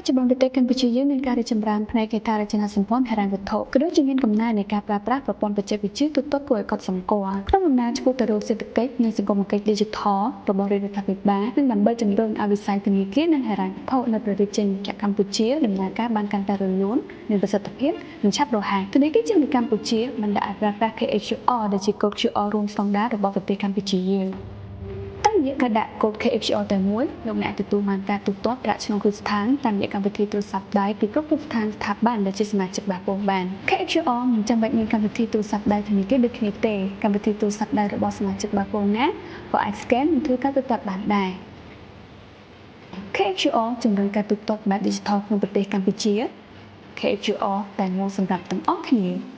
ច្ចុប្បន្នប្រទេសកម្ពុជាយើងមានការរីកចម្រើនផ្នែកហេដ្ឋារចនាសម្ព័ន្ធហិរញ្ញវត្ថុក៏ដូចជាមានកំណែនៃការប្រើប្រាស់ប្រព័ន្ធបច្ចេកវិទ្យាទូទាត់គួរឲ្យកត់សម្គាល់ក្នុងដំណើរឆ្ពោះទៅរកសេដ្ឋកិច្ចនិងសង្គមគិច្ច Digital របស់រដ្ឋាភិបាលនិងដើម្បីជំរុញឲ្យវិស័យធនាគារនិងហិរញ្ញវត្ថុនៅប្រទេសកម្ពុជាដំណើរការបានកាន់តែរលូនមានប្រសិទ្ធភាពនិងឆាប់រហ័សធនាគារជាតិកម្ពុជាបានដាក់ឲ្យប្រើប្រាស់ KHQR ដែលជាកូដ QR រួមស្តង់ដាររបស់ប្រទេសកម្ពុជាយើងតាមរយៈការដាក់កូដ KHQR តែមួយលោកអ្នកទទួលបានការទូទាត់ប្រាក់ឆ្លងគ្រោះថ្នាក់តាមរយៈកម្មវិធីទូរស័ព្ទដៃពីគ្រប់គ្រងស្ថាប័នដែលជាសមាជិកបាគងបាន KHQR មិនចាំបាច់មានកម្មវិធីទូរស័ព្ទដៃធនាគារដូចគ្នាទេកម្មវិធីទូរស័ព្ទដៃរបស់សមាជិកបាគងណាក៏អាច scan និងធ្វើការទូទាត់បានដែរ KHQR ជំរុញការទូទាត់បែប Digital ក្នុងប្រទេសកម្ពុជា KHQR តែមួយសម្រាប់ទាំងអស់គ្នា